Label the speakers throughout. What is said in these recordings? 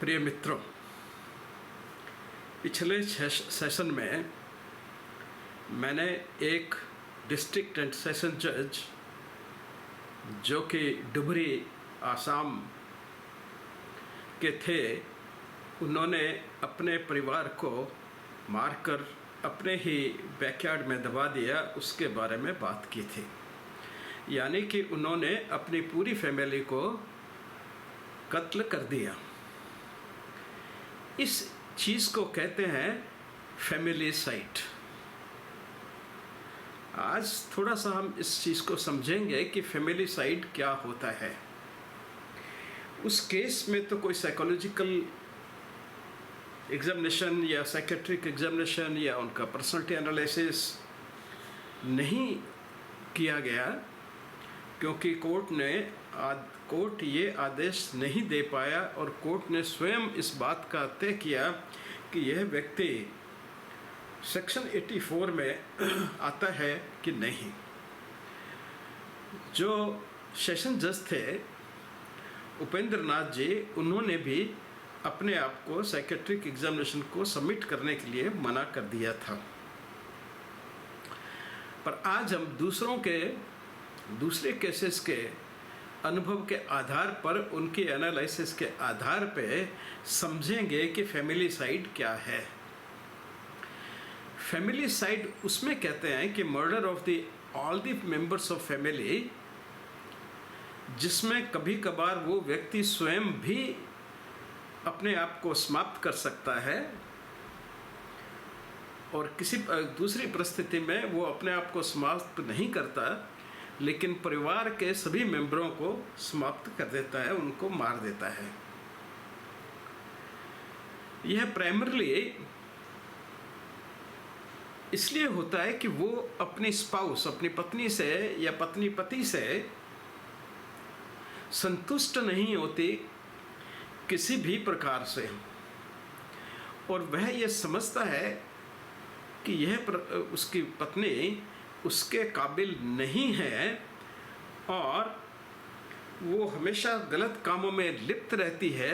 Speaker 1: प्रिय मित्रों, पिछले सेशन में मैंने एक डिस्ट्रिक्ट एंड सेशन जज जो कि डुबरी आसाम के थे, उन्होंने अपने परिवार को मारकर अपने ही बैकयार्ड में दबा दिया, उसके बारे में बात की थी। यानी कि उन्होंने अपनी पूरी फैमिली को कत्ल कर दिया। इस चीज़ को कहते हैं फैमिलीसाइड। आज थोड़ा सा हम इस चीज़ को समझेंगे कि फैमिलीसाइड क्या होता है। उस केस में तो कोई साइकोलॉजिकल एग्जामिनेशन या साइकेट्रिक एग्जामिनेशन या उनका पर्सनालिटी एनालिसिस नहीं किया गया, क्योंकि कोर्ट ये आदेश नहीं दे पाया और कोर्ट ने स्वयं इस बात का तय किया कि यह व्यक्ति सेक्शन 84 में आता है कि नहीं। जो सेशन जज थे उपेंद्र नाथ जी, उन्होंने भी अपने आप को साइकेट्रिक एग्जामिनेशन को सबमिट करने के लिए मना कर दिया था। पर आज हम दूसरे केसेस के अनुभव के आधार पर, उनके एनालिसिस के आधार पे समझेंगे कि फैमिलीसाइड क्या है। फैमिलीसाइड उसमें कहते हैं कि murder of all the members of family, जिसमें कभी कभार वो व्यक्ति स्वयं भी अपने आप को समाप्त कर सकता है और किसी दूसरी परिस्थिति में वो अपने आप को समाप्त नहीं करता, लेकिन परिवार के सभी मेंबरों को समाप्त कर देता है, उनको मार देता है। यह प्राइमरली इसलिए होता है कि वो अपनी स्पाउस, अपनी पत्नी से या पत्नी पति से संतुष्ट नहीं होती किसी भी प्रकार से, और वह यह समझता है कि यह उसकी पत्नी उसके काबिल नहीं है और वो हमेशा गलत कामों में लिप्त रहती है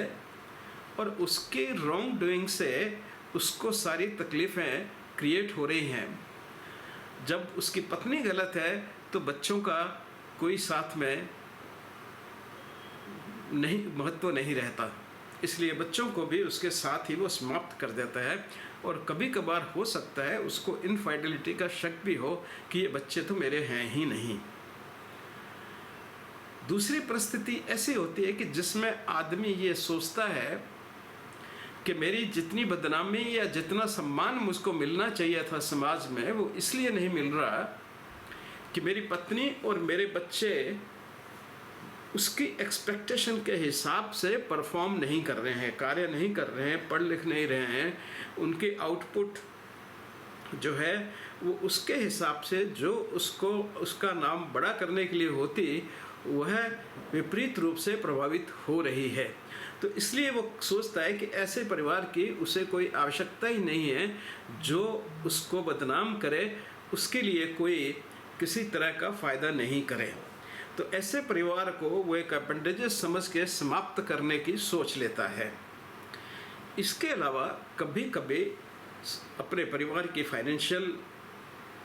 Speaker 1: और उसके रॉन्ग डूइंग से उसको सारी तकलीफ़ें क्रिएट हो रही हैं। जब उसकी पत्नी गलत है तो बच्चों का कोई साथ में महत्व नहीं रहता, इसलिए बच्चों को भी उसके साथ ही वो समाप्त कर देता है। और कभी कभार हो सकता है उसको इनफाइडेलिटी का शक भी हो कि ये बच्चे तो मेरे हैं ही नहीं। दूसरी परिस्थिति ऐसी होती है कि जिसमें आदमी ये सोचता है कि मेरी जितनी बदनामी या जितना सम्मान मुझको मिलना चाहिए था समाज में, वो इसलिए नहीं मिल रहा कि मेरी पत्नी और मेरे बच्चे उसकी एक्सपेक्टेशन के हिसाब से परफॉर्म नहीं कर रहे हैं, कार्य नहीं कर रहे हैं, पढ़ लिख नहीं रहे हैं, उनके आउटपुट जो है वो उसके हिसाब से जो उसको उसका नाम बड़ा करने के लिए होती, वह विपरीत रूप से प्रभावित हो रही है। तो इसलिए वो सोचता है कि ऐसे परिवार की उसे कोई आवश्यकता ही नहीं है जो उसको बदनाम करे, उसके लिए कोई किसी तरह का फ़ायदा नहीं करे। तो ऐसे परिवार को वो एक अपेंडेजेस समझ के समाप्त करने की सोच लेता है। इसके अलावा कभी कभी अपने परिवार की फाइनेंशियल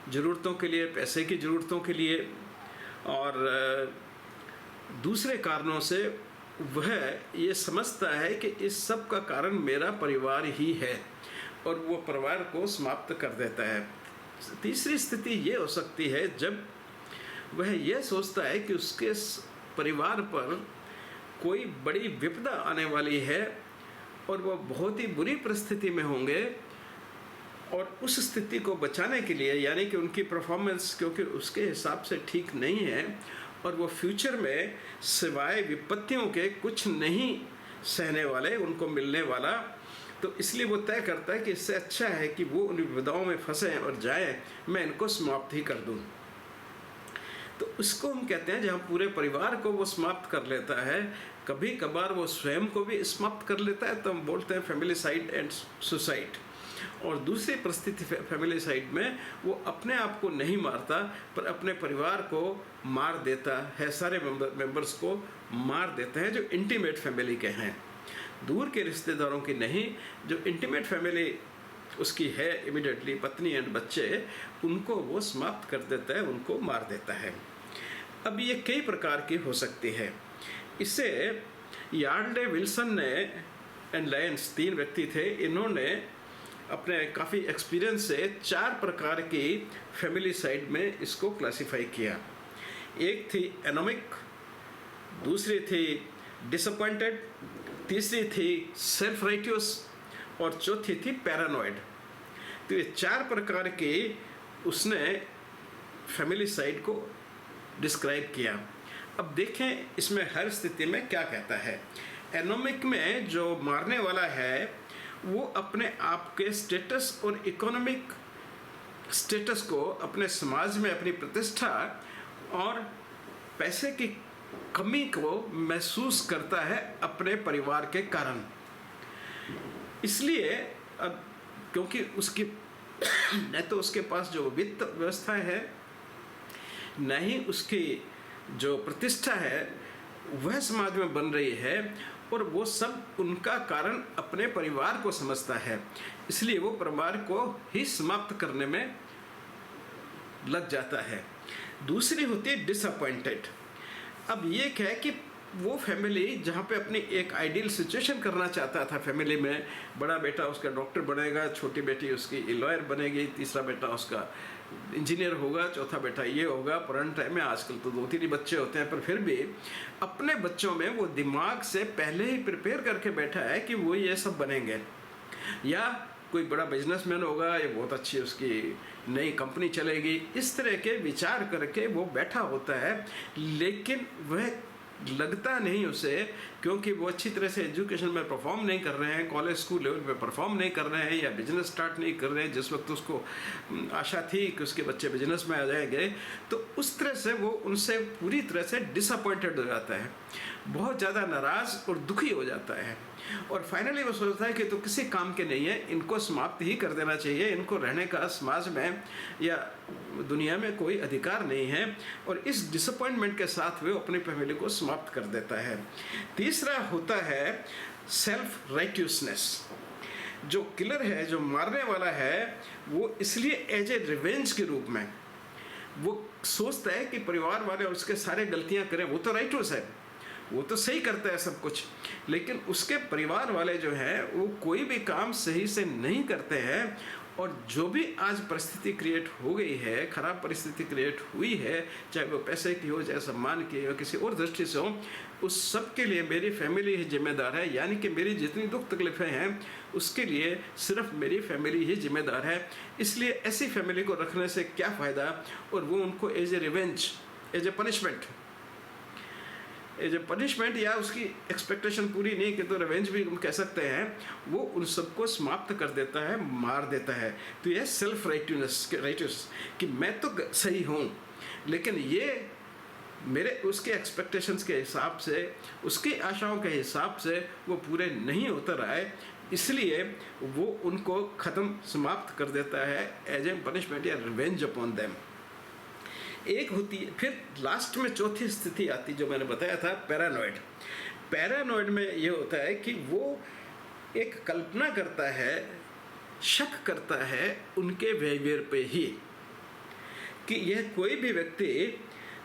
Speaker 1: ज़रूरतों के लिए, पैसे की ज़रूरतों के लिए और दूसरे कारणों से वह ये समझता है कि इस सब का कारण मेरा परिवार ही है और वो परिवार को समाप्त कर देता है। तीसरी स्थिति ये हो सकती है जब वह यह सोचता है कि उसके परिवार पर कोई बड़ी विपदा आने वाली है और वह बहुत ही बुरी परिस्थिति में होंगे, और उस स्थिति को बचाने के लिए, यानी कि उनकी परफॉर्मेंस क्योंकि उसके हिसाब से ठीक नहीं है और वो फ्यूचर में सिवाय विपत्तियों के कुछ नहीं सहने वाले, उनको मिलने वाला, तो इसलिए वो तय करता है कि इससे अच्छा है कि वो उन विपदाओं में फंसे और जाए, मैं इनको समाप्त ही कर दूँ। तो उसको हम कहते हैं जहाँ पूरे परिवार को वो समाप्त कर लेता है। कभी कभार वो स्वयं को भी समाप्त कर लेता है, तो हम बोलते हैं फैमिलीसाइड एंड सुसाइड। और दूसरी परिस्थिति फैमिलीसाइड में वो अपने आप को नहीं मारता पर अपने परिवार को मार देता है, सारे मेंबर्स को मार देते हैं जो इंटीमेट फैमिली के हैं। दूर के रिश्तेदारों की नहीं, जो इंटीमेट फैमिली उसकी है, इमिडिएटली पत्नी एंड बच्चे, उनको वो समाप्त कर देता है, उनको मार देता है। अब ये कई प्रकार की हो सकती है। इसे यार्डले विल्सन ने एंड लायंस, 3 व्यक्ति थे, इन्होंने अपने काफ़ी एक्सपीरियंस से 4 प्रकार की फैमिलीसाइड में इसको क्लासिफाई किया। एक थी एनोमिक, दूसरी थी डिसअपॉइंटेड, तीसरी थी सेल्फ राइटियस और चौथी थी पैरानॉइड। तो ये 4 प्रकार की उसने फैमिलीसाइड को डिस्क्राइब किया। अब देखें इसमें हर स्थिति में क्या कहता है। एनोमिक में जो मारने वाला है वो अपने आप के स्टेटस और इकोनॉमिक स्टेटस को, अपने समाज में अपनी प्रतिष्ठा और पैसे की कमी को महसूस करता है अपने परिवार के कारण। इसलिए अब क्योंकि उसकी न तो उसके पास जो वित्त व्यवस्था है, न ही उसकी जो प्रतिष्ठा है वह समाज में बन रही है, और वो सब उनका कारण अपने परिवार को समझता है, इसलिए वो परिवार को ही समाप्त करने में लग जाता है। दूसरी होती है डिसअपॉइंटेड। अब ये क्या है कि वो फैमिली जहाँ पे अपनी एक आइडियल सिचुएशन करना चाहता था, फैमिली में बड़ा बेटा उसका डॉक्टर बनेगा, छोटी बेटी उसकी लॉयर बनेगी, तीसरा बेटा उसका इंजीनियर होगा, चौथा बेटा ये होगा। पुराने टाइम में आजकल तो 2-3 ही बच्चे होते हैं, पर फिर भी अपने बच्चों में वो दिमाग से पहले ही प्रिपेयर करके बैठा है कि वो ये सब बनेंगे, या कोई बड़ा बिजनेसमैन होगा, या बहुत अच्छी उसकी नई कंपनी चलेगी। इस तरह के विचार करके वो बैठा होता है, लेकिन वह लगता नहीं उसे, क्योंकि वो अच्छी तरह से एजुकेशन में परफॉर्म नहीं कर रहे हैं, कॉलेज स्कूल लेवल पे परफॉर्म नहीं कर रहे हैं, या बिजनेस स्टार्ट नहीं कर रहे हैं जिस वक्त उसको आशा थी कि उसके बच्चे बिजनेस में आ जाएंगे। तो उस तरह से वो उनसे पूरी तरह से डिसअपॉइंटेड हो जाता है, बहुत ज़्यादा नाराज़ और दुखी हो जाता है, और फाइनली वो सोचता है कि तो किसी काम के नहीं है, इनको समाप्त ही कर देना चाहिए, इनको रहने का समाज में या दुनिया में कोई अधिकार नहीं है, और इस डिसअपॉइंटमेंट के साथ वो अपनी फैमिली को समाप्त कर देता है। तीसरा होता है सेल्फ राइटियसनेस। जो किलर है, जो मारने वाला है, वो इसलिए एज ए रिवेंज के रूप में वो सोचता है कि परिवार वाले उसके सारे गलतियां करें, वो तो राइटियस है, वो तो सही करता है सब कुछ, लेकिन उसके परिवार वाले जो हैं वो कोई भी काम सही से नहीं करते हैं, और जो भी आज परिस्थिति क्रिएट हो गई है, खराब परिस्थिति क्रिएट हुई है, चाहे वो पैसे की हो, चाहे सम्मान की हो, किसी और दृष्टि से हो, उस सब के लिए मेरी फैमिली ही जिम्मेदार है। यानी कि मेरी जितनी दुख तकलीफें हैं उसके लिए सिर्फ मेरी फैमिली ही जिम्मेदार है। इसलिए ऐसी फैमिली को रखने से क्या फ़ायदा, और वो उनको as a revenge, as a punishment या उसकी एक्सपेक्टेशन पूरी नहीं की तो रिवेंज भी हम कह सकते हैं, वो उन सबको समाप्त कर देता है, मार देता है। तो यह सेल्फ राइटियस कि मैं तो सही हूँ, लेकिन ये मेरे उसके एक्सपेक्टेशंस के हिसाब से, उसकी आशाओं के हिसाब से वो पूरे नहीं होते रहे, इसलिए वो उनको ख़त्म समाप्त कर देता है एज ए पनिशमेंट या रिवेंज अपॉन देम। एक होती है, फिर लास्ट में चौथी स्थिति आती जो मैंने बताया था, पैरानॉइड। पैरानॉइड में ये होता है कि वो एक कल्पना करता है, शक करता है उनके बिहेवियर पे ही, कि यह कोई भी व्यक्ति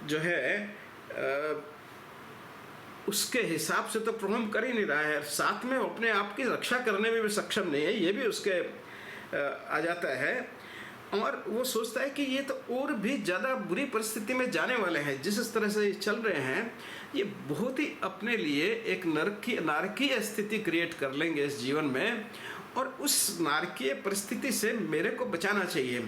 Speaker 1: जो है उसके हिसाब से तो परफॉर्म कर ही नहीं रहा है, साथ में अपने आप की रक्षा करने में भी सक्षम नहीं है, ये भी उसके आ जाता है, और वो सोचता है कि ये तो और भी ज़्यादा बुरी परिस्थिति में जाने वाले हैं। जिस तरह से चल रहे हैं, ये बहुत ही अपने लिए एक नारकीय स्थिति क्रिएट कर लेंगे इस जीवन में, और उस नारकीय परिस्थिति से मेरे को बचाना चाहिए।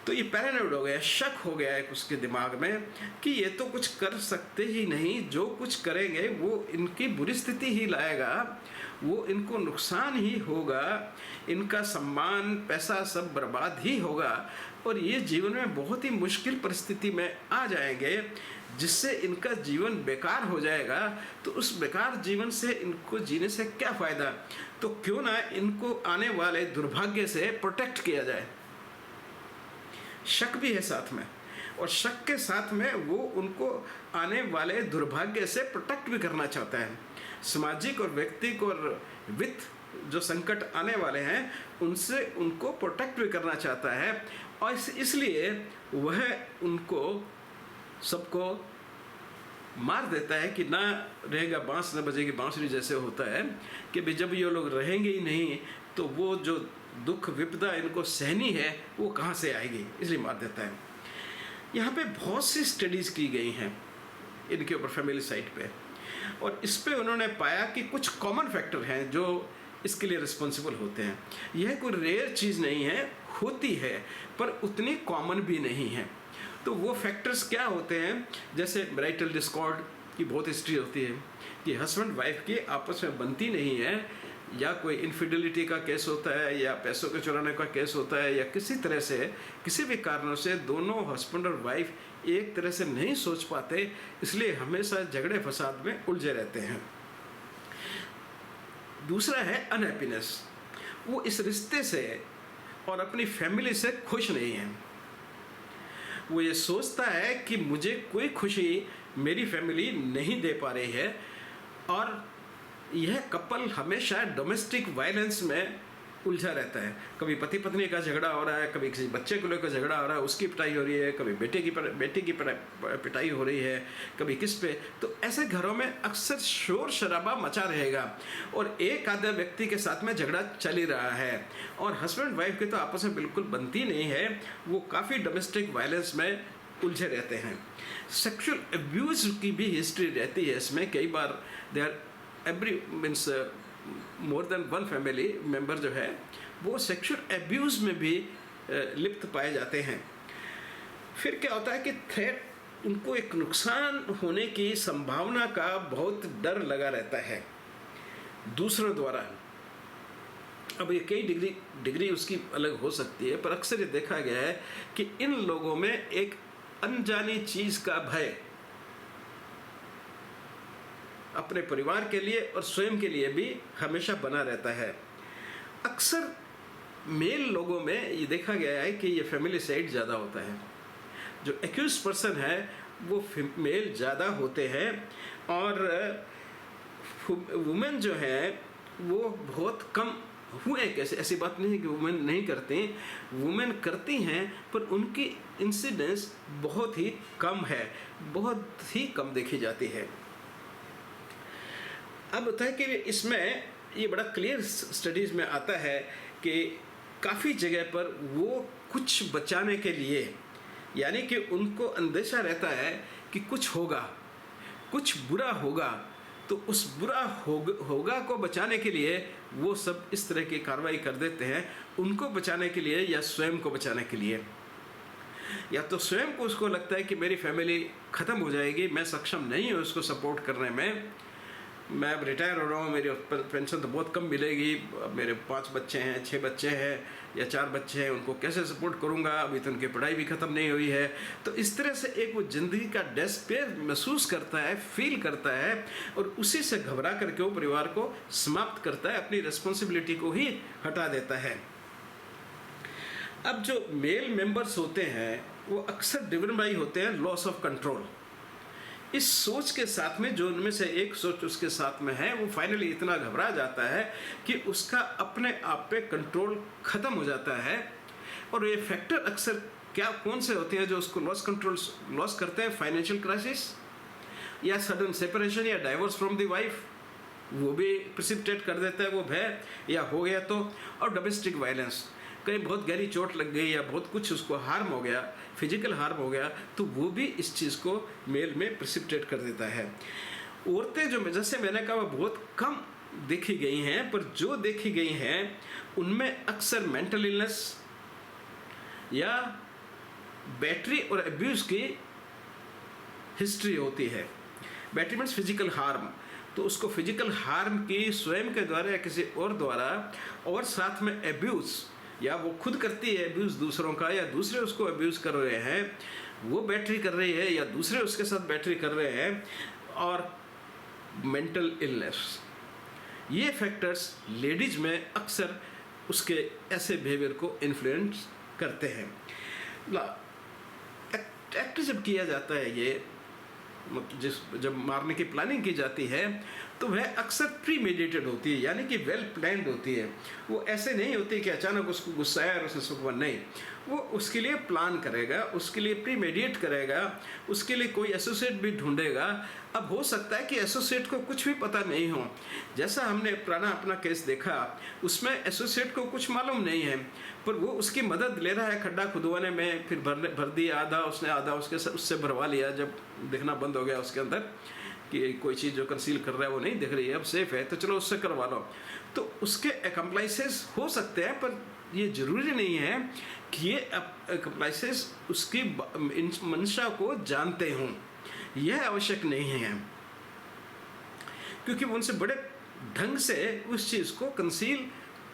Speaker 1: तो ये पैरानॉइड हो गया, शक हो गया है उसके दिमाग में कि ये तो कुछ कर सकते ही नहीं, जो कुछ करेंगे वो इनकी बुरी स्थिति ही लाएगा, वो इनको नुकसान ही होगा, इनका सम्मान पैसा सब बर्बाद ही होगा, और ये जीवन में बहुत ही मुश्किल परिस्थिति में आ जाएंगे, जिससे इनका जीवन बेकार हो जाएगा। तो उस बेकार जीवन से इनको जीने से क्या फ़ायदा, तो क्यों ना इनको आने वाले दुर्भाग्य से प्रोटेक्ट किया जाए। शक भी है साथ में, और शक के साथ में वो उनको आने वाले दुर्भाग्य से प्रोटेक्ट भी करना चाहता है। सामाजिक और व्यक्तिक और वित्त जो संकट आने वाले हैं उनसे उनको प्रोटेक्ट भी करना चाहता है, और इसलिए वह उनको सबको मार देता है कि ना रहेगा बांस न बजेगी बांसुरी, जैसे होता है कि भाई जब ये लोग रहेंगे ही नहीं तो वो जो दुख विपदा इनको सहनी है वो कहाँ से आएगी, इसलिए मार देता है। यहाँ पे बहुत सी स्टडीज़ की गई हैं इनके ऊपर फैमिली साइड पे, और इस पे उन्होंने पाया कि कुछ कॉमन फैक्टर हैं जो इसके लिए रिस्पॉन्सिबल होते हैं। यह कोई रेयर चीज़ नहीं है, होती है पर उतनी कॉमन भी नहीं है। तो वो फैक्टर्स क्या होते हैं, जैसे मैरिटल डिस्कॉर्ड की बहुत हिस्ट्री होती है कि हस्बैंड वाइफ की आपस में बनती नहीं है, या कोई इनफिडेलिटी का केस होता है, या पैसों के चुराने का केस होता है, या किसी तरह से किसी भी कारणों से दोनों हस्बैंड और वाइफ एक तरह से नहीं सोच पाते, इसलिए हमेशा झगड़े फसाद में उलझे रहते हैं। दूसरा है अनहैप्पीनेस, वो इस रिश्ते से और अपनी फैमिली से खुश नहीं है। वो ये सोचता है कि मुझे कोई खुशी मेरी फैमिली नहीं दे पा रही है, और यह कपल हमेशा डोमेस्टिक वायलेंस में उलझा रहता है। कभी पति पत्नी का झगड़ा हो रहा है, कभी किसी बच्चे को लेकर झगड़ा हो रहा है, उसकी पिटाई हो रही है, कभी बेटे की पिटाई हो रही है, कभी किस पे। तो ऐसे घरों में अक्सर शोर शराबा मचा रहेगा, और एक आधा व्यक्ति के साथ में झगड़ा चल ही रहा है, और हस्बैंड वाइफ की तो आपस में बिल्कुल बनती नहीं है, वो काफ़ी डोमेस्टिक वायलेंस में उलझे रहते हैं। सेक्सुअल अब्यूज़ की भी हिस्ट्री रहती है इसमें। कई बार they are more than one family member जो है वो सेक्सुअल एब्यूज़ में भी लिप्त पाए जाते हैं। फिर क्या होता है कि थ्रेट, उनको एक नुकसान होने की संभावना का बहुत डर लगा रहता है दूसरों द्वारा। अब ये कई डिग्री उसकी अलग हो सकती है, पर अक्सर ये देखा गया है कि इन लोगों में एक अनजानी चीज़ का भय अपने परिवार के लिए और स्वयं के लिए भी हमेशा बना रहता है। अक्सर मेल लोगों में ये देखा गया है कि ये फैमिली साइड ज़्यादा होता है, जो एक्यूज पर्सन है वो मेल ज़्यादा होते हैं, और वुमेन जो है वो बहुत कम हुए। कैसे, ऐसी बात नहीं है कि वुमेन नहीं करती, वुमेन करती हैं, पर उनकी इंसिडेंस बहुत ही कम है, बहुत ही कम देखी जाती है। अब होता है कि इसमें ये बड़ा क्लियर स्टडीज़ में आता है कि काफ़ी जगह पर वो कुछ बचाने के लिए, यानी कि उनको अंदेशा रहता है कि कुछ होगा, कुछ बुरा होगा, तो उस बुरा होगा को बचाने के लिए वो सब इस तरह की कार्रवाई कर देते हैं, उनको बचाने के लिए या स्वयं को बचाने के लिए। या तो स्वयं को उसको लगता है कि मेरी फैमिली ख़त्म हो जाएगी, मैं सक्षम नहीं हूँ उसको सपोर्ट करने में, मैं अब रिटायर हो रहा हूँ, मेरी पेंशन तो बहुत कम मिलेगी, अब मेरे 5 बच्चे हैं, 6 बच्चे हैं या 4 बच्चे हैं, उनको कैसे सपोर्ट करूँगा, अभी तो उनकी पढ़ाई भी ख़त्म नहीं हुई है। तो इस तरह से एक वो ज़िंदगी का डेस्पेयर महसूस करता है, फील करता है, और उसी से घबरा करके वो परिवार को समाप्त करता है, अपनी रिस्पॉन्सिबिलिटी को ही हटा देता है। अब जो मेल मेंबर्स होते हैं वो अक्सर ड्रिवन बाय होते हैं लॉस ऑफ कंट्रोल। इस सोच के साथ में, जो उनमें से एक सोच उसके साथ में है, वो फाइनली इतना घबरा जाता है कि उसका अपने आप पे कंट्रोल ख़त्म हो जाता है। और ये फैक्टर अक्सर कौन से होते हैं जो उसको लॉस करते हैं? फाइनेंशियल क्राइसिस, या सडन सेपरेशन, या डाइवोर्स फ्रॉम द वाइफ, वो भी प्रिसिपिटेट कर देता है वो भय, या हो गया तो, और डोमेस्टिक वायलेंस, कहीं बहुत गहरी चोट लग गई या बहुत कुछ उसको हार्म हो गया, फिजिकल हार्म हो गया, तो वो भी इस चीज़ को मेल में प्रिसिपिटेट कर देता है। औरतें जो, जैसे मैंने कहा, वो बहुत कम देखी गई हैं, पर जो देखी गई हैं उनमें अक्सर मेंटल इलनेस या बैटरी और अब्यूज़ की हिस्ट्री होती है। बैटरी मीन्स फिजिकल हार्म, तो उसको फिजिकल हार्म की स्वयं के द्वारा या किसी और द्वारा, और साथ में एब्यूज़, या वो खुद करती है अब्यूज़ दूसरों का, या दूसरे उसको अब्यूज़ कर रहे हैं, वो बैटरी कर रही है, या दूसरे उसके साथ बैटरी कर रहे हैं, और मेंटल इलनेस। ये फैक्टर्स लेडीज़ में अक्सर उसके ऐसे बिहेवियर को इन्फ्लुएंस करते हैं। एक्ट जब किया जाता है, ये जब मारने की प्लानिंग की जाती है, तो वह अक्सर प्री मेडिटेटेड होती है, यानी कि वेल प्लान्ड होती है। वो ऐसे नहीं होती कि अचानक उसको गुस्सा आया और उसने सुखवा, नहीं, वो उसके लिए प्लान करेगा, उसके लिए प्री मेडिटेट करेगा, उसके लिए कोई एसोसिएट भी ढूंढेगा। अब हो सकता है कि एसोसिएट को कुछ भी पता नहीं हो, जैसा हमने पुराना अपना केस देखा, उसमें एसोसिएट को कुछ मालूम नहीं है, पर वो उसकी मदद ले रहा है खड्डा खुदवाने में, फिर भर दिया आधा उसने, आधा उससे भरवा लिया जब दिखना बंद हो गया उसके अंदर कि कोई चीज़ जो कंसील कर रहा है वो नहीं दिख रही है, अब सेफ है, तो चलो उससे करवा लो। तो उसके एक्म्प्लाइसेस हो सकते हैं, पर ये जरूरी नहीं है कि ये एक्म्प्लाइसेस उसकी मंशा को जानते हों, यह आवश्यक नहीं है, क्योंकि वो उनसे बड़े ढंग से उस चीज़ को कंसील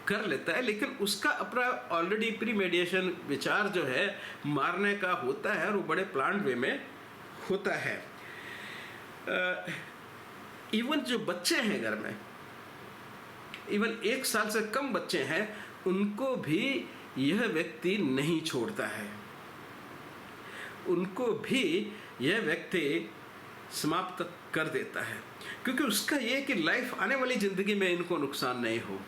Speaker 1: कर लेता है, लेकिन उसका अपना ऑलरेडी प्री मेडिएशन विचार जो है मारने का होता है, और वो बड़े प्लान्ड वे में होता है। इवन जो बच्चे हैं घर में, इवन 1 साल से कम बच्चे हैं, उनको भी यह व्यक्ति नहीं छोड़ता है, उनको भी यह व्यक्ति समाप्त कर देता है, क्योंकि उसका यह कि लाइफ आने वाली जिंदगी में इनको नुकसान नहीं हो।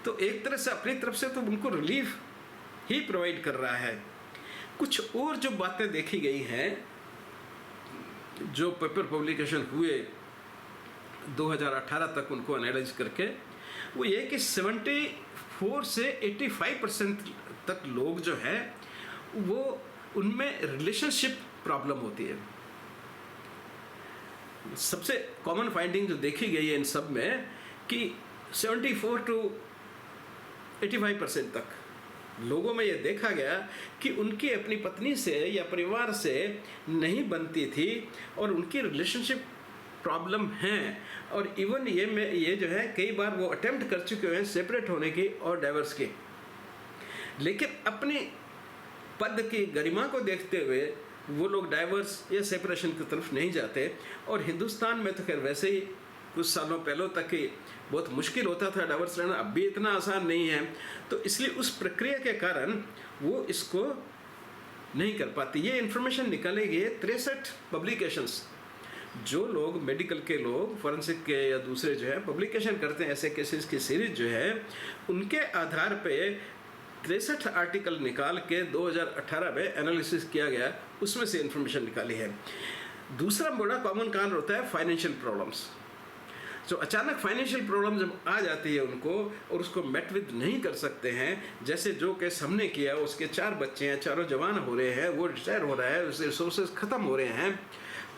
Speaker 1: तो एक तरह से अपनी तरफ से तो उनको रिलीफ ही प्रोवाइड कर रहा है। कुछ और जो बातें देखी गई हैं, जो पेपर पब्लिकेशन हुए 2018 तक उनको एनालाइज करके, वो ये कि 74 से 85% तक लोग जो है वो उनमें रिलेशनशिप प्रॉब्लम होती है। सबसे कॉमन फाइंडिंग जो देखी गई है इन सब में कि 74 to 85% तक लोगों में यह देखा गया कि उनकी अपनी पत्नी से या परिवार से नहीं बनती थी, और उनकी रिलेशनशिप प्रॉब्लम हैं, और इवन ये जो है कई बार वो अटेम्प्ट कर चुके हैं सेपरेट होने की और डाइवर्स की, लेकिन अपनी पद की गरिमा को देखते हुए वो लोग डाइवर्स या सेपरेशन की तरफ नहीं जाते। और हिंदुस्तान में तो खैर वैसे ही कुछ सालों पहले तक ही बहुत मुश्किल होता था डाइवर्स लेना, अब भी इतना आसान नहीं है, तो इसलिए उस प्रक्रिया के कारण वो इसको नहीं कर पाती। ये इन्फॉर्मेशन निकाले गए 63 पब्लिकेशंस, जो लोग मेडिकल के लोग, फॉरेंसिक के या दूसरे जो है पब्लिकेशन करते हैं ऐसे केसेस की सीरीज जो है, उनके आधार पे 63 आर्टिकल निकाल के 2018 में एनालिसिस किया गया, उसमें से इन्फॉर्मेशन निकाली है। दूसरा बड़ा कॉमन कारण होता है फाइनेंशियल प्रॉब्लम्स। जो अचानक फाइनेंशियल प्रॉब्लम जब आ जाती है उनको, और उसको मेट विद नहीं कर सकते हैं, जैसे जो केस हमने किया, उसके 4 बच्चे हैं, चारों जवान हो रहे हैं, वो रिटायर हो रहा है, उसके रिसोर्सेज ख़त्म हो रहे हैं,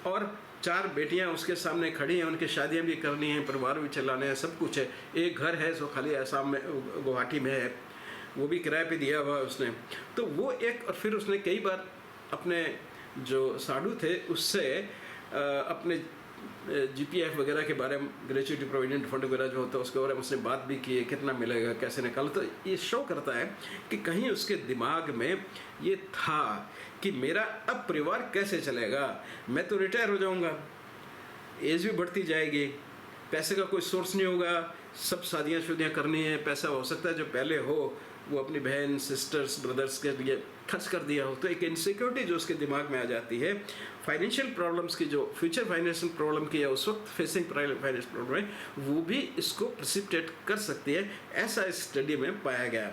Speaker 1: और 4 बेटियां उसके सामने खड़ी हैं, उनकी शादियां भी करनी हैं, परिवार भी चलाने हैं, सब कुछ है। एक घर है जो खाली आसाम में, गुवाहाटी में है, वो भी किराए पे दिया हुआ उसने। तो वो एक, और फिर उसने कई बार अपने जो साधु थे उससे अपने GPF वगैरह के बारे में, ग्रेच्युटी प्रोविडेंट फंड वगैरह जो होता है उसके बारे में उसने बात भी की है, कितना मिलेगा, कैसे निकालो। तो ये शो करता है कि कहीं उसके दिमाग में ये था कि मेरा अब परिवार कैसे चलेगा, मैं तो रिटायर हो जाऊंगा, एज भी बढ़ती जाएगी, पैसे का कोई सोर्स नहीं होगा, सब शादियाँ शुदियाँ करनी है, पैसा हो सकता है जो पहले हो वो अपनी बहन, सिस्टर्स, ब्रदर्स के लिए खर्च कर दिया हो। तो एक इनसिक्योरिटी जो उसके दिमाग में आ जाती है, फाइनेंशियल प्रॉब्लम्स की, जो फ्यूचर फाइनेंशियल प्रॉब्लम की या उस वक्त फेसिंग फाइनेंशियल प्रॉब्लम है, वो भी इसको प्रिसिपिटेट कर सकती है, ऐसा इस स्टडी में पाया गया।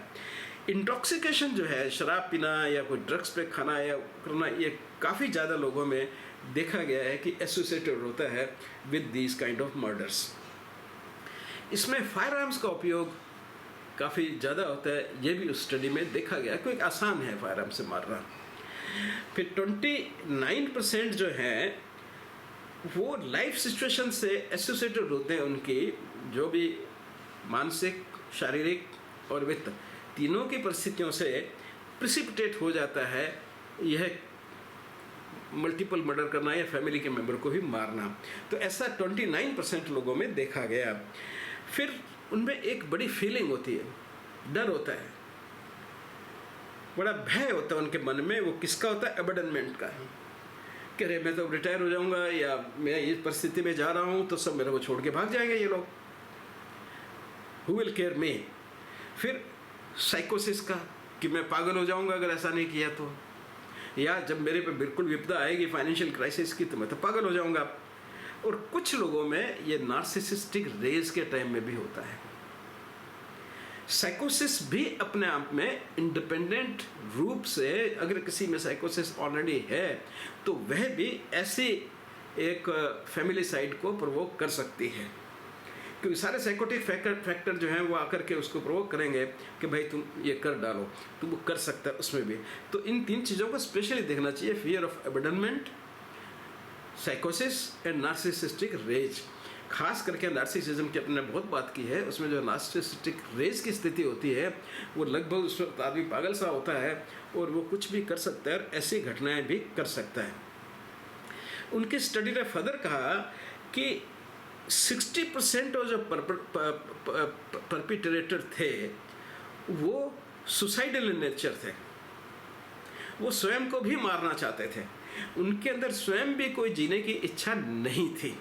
Speaker 1: इंटॉक्सिकेशन जो है, शराब पीना या कोई ड्रग्स पे खाना या करना, ये काफ़ी ज़्यादा लोगों में देखा गया है कि एसोसिएटेड होता है with these kind of murders. इसमें फायर आर्म्स का उपयोग काफ़ी ज़्यादा होता है, ये भी उस स्टडी में देखा गया, क्योंकि आसान है फायर आर्म से मारना। फिर 29% जो हैं वो लाइफ सिचुएशन से एसोसिएटेड होते हैं, उनकी जो भी मानसिक, शारीरिक और वित्त तीनों की परिस्थितियों से प्रिसिपिटेट हो जाता है यह मल्टीपल मर्डर करना या फैमिली के मेंबर को भी मारना। तो ऐसा 29% लोगों में देखा गया। फिर उनमें एक बड़ी फीलिंग होती है, डर होता है, बड़ा भय होता है उनके मन में। वो किसका होता है? अबंडनमेंट का, कि अरे मैं तो रिटायर हो जाऊंगा या मैं इस परिस्थिति में जा रहा हूँ तो सब मेरे को छोड़ के भाग जाएंगे ये लोग, हु विल केयर मी। फिर साइकोसिस का, कि मैं पागल हो जाऊंगा अगर ऐसा नहीं किया तो, या जब मेरे पे बिल्कुल विपदा आएगी फाइनेंशियल क्राइसिस की तो मैं तो पागल हो जाऊंगा। और कुछ लोगों में ये नार्सिसिस्टिक रेज के टाइम में भी होता है। साइकोसिस भी अपने आप में इंडिपेंडेंट रूप से, अगर किसी में साइकोसिस ऑलरेडी है तो वह भी ऐसी एक फैमिलीसाइड को प्रोवोक कर सकती है, क्योंकि सारे साइकोटिक फैक्टर जो हैं वो आकर के उसको प्रोवोक करेंगे कि भाई तुम ये कर डालो, तो वो कर सकता है उसमें भी। तो इन 3 चीज़ों को स्पेशली देखना चाहिए, फियर ऑफ अबैंडनमेंट, साइकोसिस एंड नार्सिसिस्टिक रेज। खास करके नार्सिसिज्म की अपने बहुत बात की है, उसमें जो नार्सिसिस्टिक रेज की स्थिति होती है वो लगभग उस वक्त आदमी पागल सा होता है और वो कुछ भी कर सकता है और ऐसी घटनाएं भी कर सकता है। उनकी स्टडी ने फर्दर कहा कि 60% जो परपिट्रेटर थे वो सुसाइडल इन नेचर थे, वो स्वयं को भी मारना चाहते थे, उनके अंदर स्वयं भी कोई जीने की इच्छा नहीं थी।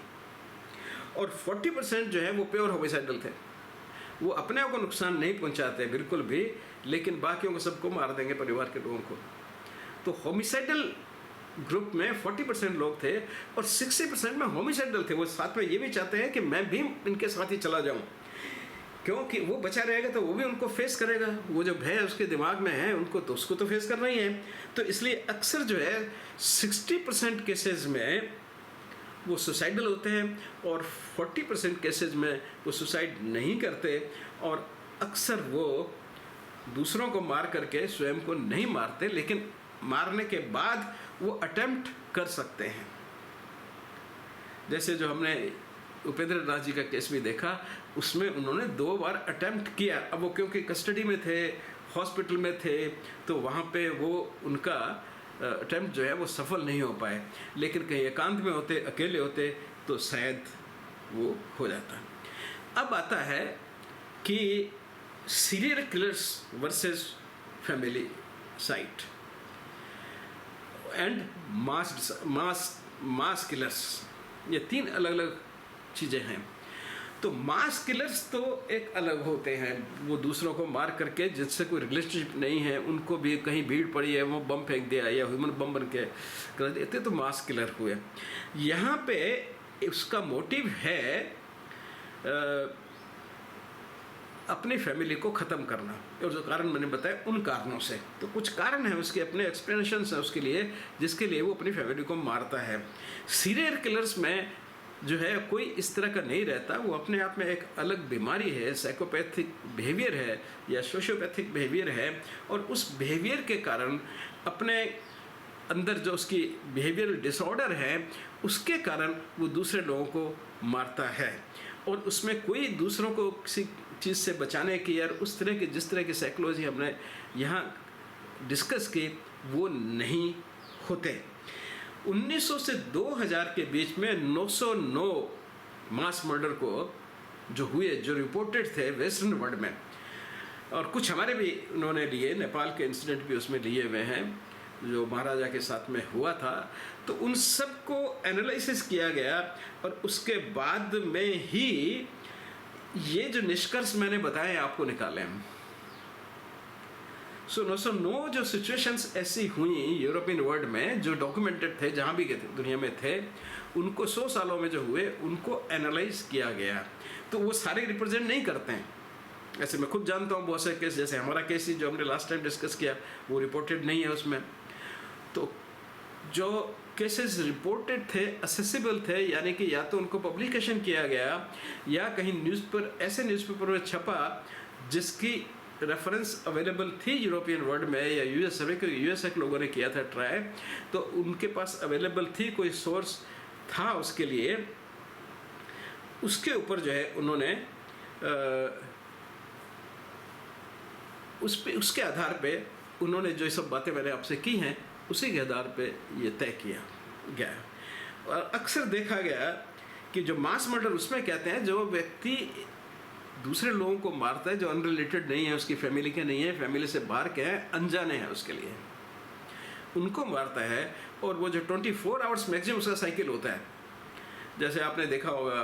Speaker 1: और 40% जो है वो प्योर होमिसाइडल थे, वो अपने आप को नुकसान नहीं पहुंचाते बिल्कुल भी, लेकिन बाकियों को सबको मार देंगे, परिवार के लोगों को। तो होमिसाइडल ग्रुप में 40% लोग थे और 60% में होमिसाइडल थे। वो साथ में ये भी चाहते हैं कि मैं भी इनके साथ ही चला जाऊं, क्योंकि वो बचा रहेगा तो वो भी उनको फेस करेगा, वो जो भय उसके दिमाग में है उनको तो उसको तो फेस करना ही है। तो इसलिए अक्सर जो है 60% केसेस में वो सुसाइडल होते हैं और 40% केसेस में वो सुसाइड नहीं करते, और अक्सर वो दूसरों को मार करके स्वयं को नहीं मारते, लेकिन मारने के बाद वो अटेम्प्ट कर सकते हैं। जैसे जो हमने उपेंद्र नाथ जी का केस भी देखा, उसमें उन्होंने 2 बार अटेम्प्ट किया। अब वो क्योंकि कस्टडी में थे, हॉस्पिटल में थे, तो वहाँ पे वो उनका अटेम्प्ट जो है वो सफल नहीं हो पाए, लेकिन कहीं एकांत में होते, अकेले होते तो शायद वो हो जाता। अब आता है कि serial killers versus family site and mass killers, ये 3 अलग अलग चीज़ें हैं। तो मास किलर्स तो एक अलग होते हैं, वो दूसरों को मार करके जिससे कोई रिलेशनशिप नहीं है उनको भी कहीं भीड़ पड़ी है वो बम फेंक दिया या ह्यूमन बम बन के कर देते, तो मास किलर हुए। यहाँ पे उसका मोटिव है अपनी फैमिली को ख़त्म करना, और जो कारण मैंने बताया उन कारणों से। तो कुछ कारण है उसके, अपने एक्सप्लेनेशंस हैं उसके लिए, जिसके लिए वो अपनी फैमिली को मारता है। सीरियल किलर्स में जो है कोई इस तरह का नहीं रहता, वो अपने आप में एक अलग बीमारी है, साइकोपैथिक बिहेवियर है या सोशियोपैथिक बिहेवियर है, और उस बिहेवियर के कारण अपने अंदर जो उसकी बिहेवियरल डिसऑर्डर है उसके कारण वो दूसरे लोगों को मारता है, और उसमें कोई दूसरों को किसी चीज़ से बचाने की या उस तरह की जिस तरह की साइकोलॉजी हमने यहाँ डिस्कस की वो नहीं होते। 1900 से 2000 के बीच में 909 मास मर्डर को जो हुए, जो रिपोर्टेड थे वेस्टर्न वर्ल्ड में, और कुछ हमारे भी उन्होंने लिए, नेपाल के इंसिडेंट भी उसमें लिए हुए हैं जो महाराजा के साथ में हुआ था। तो उन सब को एनालिसिस किया गया और उसके बाद में ही ये जो निष्कर्ष मैंने बताए आपको निकाले हैं। 909 जो सिचुएशंस ऐसी हुई यूरोपियन वर्ल्ड में जो डॉक्यूमेंटेड थे, जहाँ भी दुनिया में थे, उनको 100 सालों में जो हुए उनको एनालाइज किया गया। तो वो सारे रिप्रेजेंट नहीं करते हैं, ऐसे मैं खुद जानता हूँ बहुत से केस, जैसे हमारा केस ही जो हमने लास्ट टाइम डिस्कस किया वो रिपोर्टेड नहीं है उसमें। तो जो केसेस रिपोर्टेड थे असेसिबल थे, यानी कि या तो उनको पब्लिकेशन किया गया या कहीं ऐसे न्यूज़पेपर में छपा जिसकी रेफरेंस अवेलेबल थी यूरोपियन वर्ल्ड में या यूएसए में, क्योंकि यूएसए के लोगों ने किया था ट्राई, तो उनके पास अवेलेबल थी, कोई सोर्स था उसके लिए। उसके ऊपर जो है उन्होंने उसके आधार पे उन्होंने जो सब बातें मैंने आपसे की हैं उसी के आधार पे ये तय किया गया। और अक्सर देखा गया कि जो मास मर्डर उसमें कहते हैं जो व्यक्ति दूसरे लोगों को मारता है जो अनरिलेटेड नहीं है, उसकी फैमिली के नहीं है, फैमिली से बाहर के हैं, अनजाने हैं उसके लिए, उनको मारता है। और वो जो 24 आवर्स मैक्सिमम उसका साइकिल होता है, जैसे आपने देखा होगा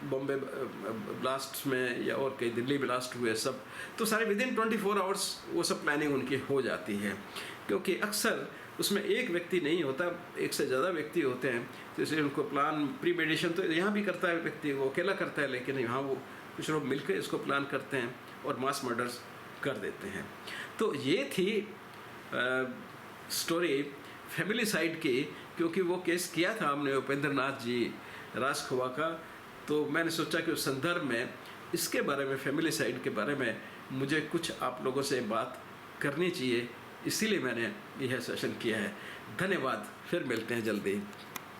Speaker 1: बॉम्बे ब्लास्ट में या और कई दिल्ली ब्लास्ट हुए सब, तो सारे विदिन 24 आवर्स वो सब प्लानिंग उनकी हो जाती है, क्योंकि अक्सर उसमें एक व्यक्ति नहीं होता, एक से ज़्यादा व्यक्ति होते हैं, तो इसलिए उनको प्लान प्रीमेडिटेशन तो यहाँ भी करता है व्यक्ति, वो अकेला करता है, लेकिन यहाँ वो कुछ लोग मिलकर इसको प्लान करते हैं और मास मर्डर्स कर देते हैं। तो ये थी स्टोरी फैमिलीसाइड की, क्योंकि वो केस किया था हमने उपेंद्र नाथ जी राजखोवा का, तो मैंने सोचा कि उस संदर्भ में इसके बारे में, फैमिलीसाइड के बारे में मुझे कुछ आप लोगों से बात करनी चाहिए, इसीलिए मैंने यह सेशन किया है। धन्यवाद, फिर मिलते हैं जल्दी।